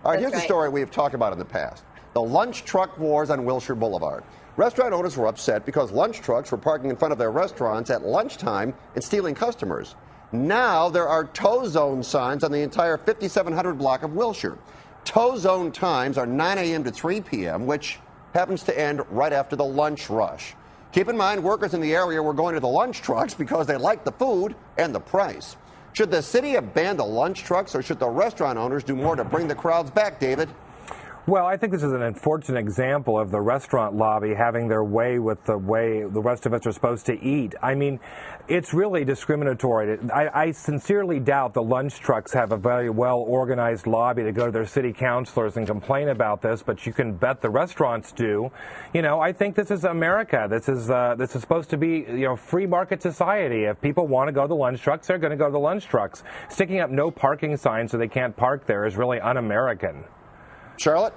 All right, here's a story we have talked about in the past. The lunch truck wars on Wilshire Boulevard. Restaurant owners were upset because lunch trucks were parking in front of their restaurants at lunchtime and stealing customers. Now there are tow zone signs on the entire 5700 block of Wilshire. Tow zone times are 9 a.m. to 3 p.m., which happens to end right after the lunch rush. Keep in mind, workers in the area were going to the lunch trucks because they like the food and the price. Should the city have banned the lunch trucks, or should the restaurant owners do more to bring the crowds back, David? Well, I think this is an unfortunate example of the restaurant lobby having their way with the way the rest of us are supposed to eat. I mean, it's really discriminatory. I sincerely doubt the lunch trucks have a very well-organized lobby to go to their city councilors and complain about this, but you can bet the restaurants do. You know, I think this is America. This is supposed to be, you know, free market society. If people want to go to the lunch trucks, they're going to go to the lunch trucks. Sticking up no parking signs so they can't park there is really un-American. Charlotte?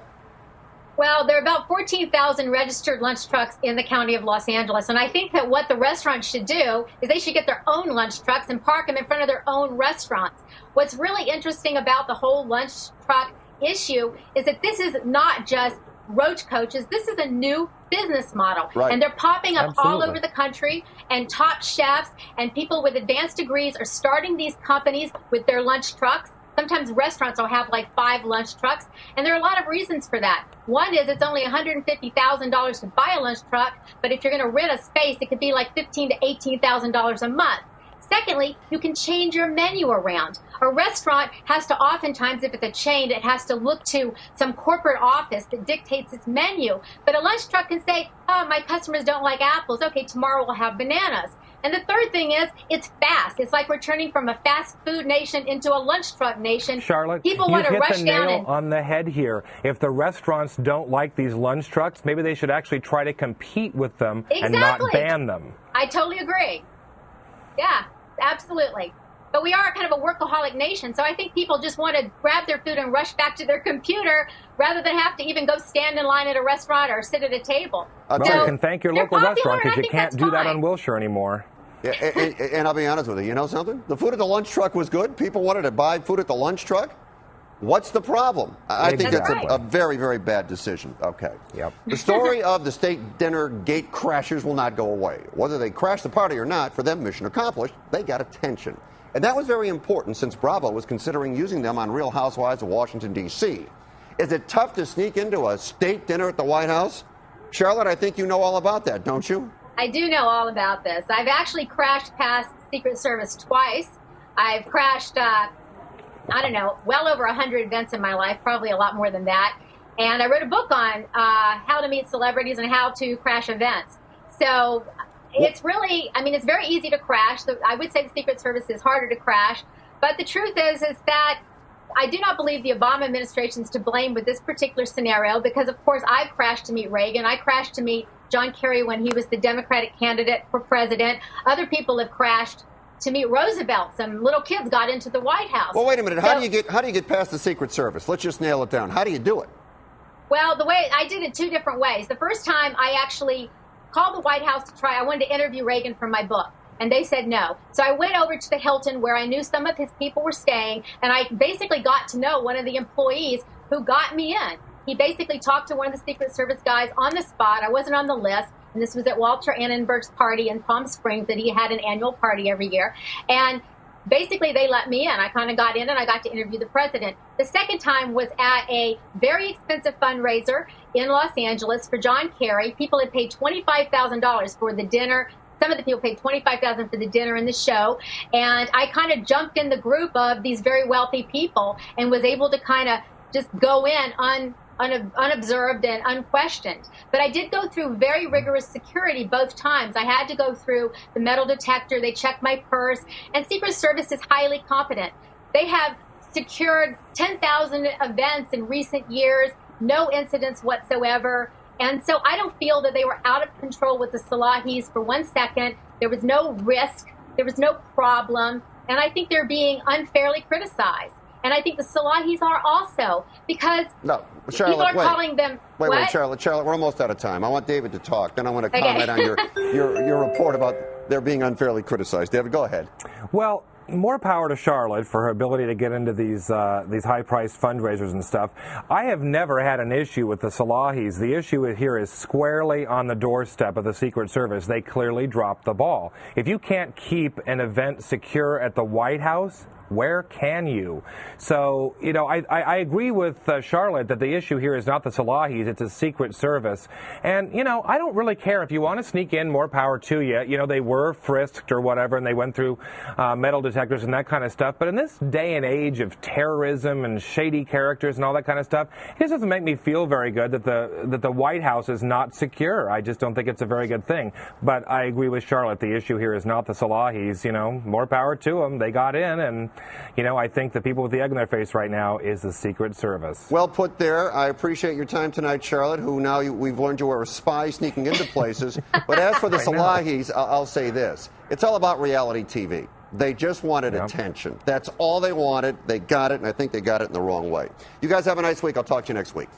Well, there are about 14,000 registered lunch trucks in the county of Los Angeles, and I think that what the restaurants should do is they should get their own lunch trucks and park them in front of their own restaurants. What's really interesting about the whole lunch truck issue is that this is not just roach coaches. This is a new business model, right. And they're popping up Absolutely. all over the country, and top chefs and people with advanced degrees are starting these companies with their lunch trucks. Sometimes restaurants will have like 5 lunch trucks, and there are a lot of reasons for that. One is it's only $150,000 to buy a lunch truck, but if you're going to rent a space, it could be like $15,000 to $18,000 a month. Secondly, you can change your menu around. A restaurant has to oftentimes, if it's a chain, it has to look to some corporate office that dictates its menu. But a lunch truck can say, oh, my customers don't like apples. Okay, tomorrow we'll have bananas. And the third thing is, it's fast. It's like we're turning from a fast food nation into a lunch truck nation. Charlotte, people want to rush you've hit the down nail and on the head here. If the restaurants don't like these lunch trucks, maybe they should actually try to compete with them and not ban them. I totally agree. Yeah, absolutely. But we are kind of a workaholic nation, so I think people just want to grab their food and rush back to their computer rather than have to even go stand in line at a restaurant or sit at a table. Well, So you can thank your local restaurant because you can't do that on Wilshire anymore. Yeah, and I'll be honest with you, you know something? The food at the lunch truck was good. People wanted to buy food at the lunch truck. What's the problem? I think that's a very, very bad decision. Okay. Yep. The story of the state dinner gate crashers will not go away. Whether they crash the party or not, for them, mission accomplished. They got attention. And that was very important since Bravo was considering using them on Real Housewives of Washington, D.C. Is it tough to sneak into a state dinner at the White House? Charlotte, I think you know all about that, don't you? I do know all about this. I've actually crashed past Secret Service twice. I've crashed, I don't know, well over 100 events in my life, probably a lot more than that. And I wrote a book on how to meet celebrities and how to crash events. So it's really, I mean, it's very easy to crash. I would say the Secret Service is harder to crash. But the truth is that I do not believe the Obama administration is to blame with this particular scenario because, of course, I've crashed to meet Reagan. I crashed to meet John Kerry when he was the Democratic candidate for president. Other people have crashed to meet Roosevelt. Some little kids got into the White House. Well, wait a minute. How do you get past the Secret Service? Let's just nail it down. How do you do it? Well, the way I did it 2 different ways. The first time I actually called the White House to try. I wanted to interview Reagan for my book, and they said no. So I went over to the Hilton where I knew some of his people were staying, and I basically got to know one of the employees who got me in. He basically talked to one of the Secret Service guys on the spot. I wasn't on the list, and this was at Walter Annenberg's party in Palm Springs that he had an annual party every year. And basically, they let me in. I kind of got in, and I got to interview the president. The second time was at a very expensive fundraiser in Los Angeles for John Kerry. People had paid $25,000 for the dinner. Some of the people paid $25,000 for the dinner and the show. And I kind of jumped in the group of these very wealthy people and was able to kind of just go in unobserved and unquestioned. But I did go through very rigorous security both times. I had to go through the metal detector. They checked my purse. And Secret Service is highly competent. They have secured 10,000 events in recent years, no incidents whatsoever. And so I don't feel that they were out of control with the Salahis for 1 second. There was no risk. There was no problem. And I think they're being unfairly criticized. And I think the Salahis are also, because people are calling them... Wait, Charlotte, we're almost out of time. I want David to talk. Then I want to comment on your report about they're being unfairly criticized. David, go ahead. Well, more power to Charlotte for her ability to get into these high-priced fundraisers and stuff. I have never had an issue with the Salahis. The issue here is squarely on the doorstep of the Secret Service. They clearly dropped the ball. If you can't keep an event secure at the White House, where can you? So, you know, I agree with Charlotte that the issue here is not the Salahis, it's a Secret Service. And, you know, I don't really care if you want to sneak in, more power to you. You know, they were frisked or whatever, and they went through metal detectors and that kind of stuff. But in this day and age of terrorism and shady characters and all that kind of stuff, it just doesn't make me feel very good that the White House is not secure. I just don't think it's a very good thing. But I agree with Charlotte. The issue here is not the Salahis. You know, more power to them. They got in, and you know, I think the people with the egg in their face right now is the Secret Service. Well put there. I appreciate your time tonight, Charlotte, who now we've learned you are a spy sneaking into places. But as for the Salahis, I'll say this. It's all about reality TV. They just wanted attention. That's all they wanted. They got it, and I think they got it in the wrong way. You guys have a nice week. I'll talk to you next week.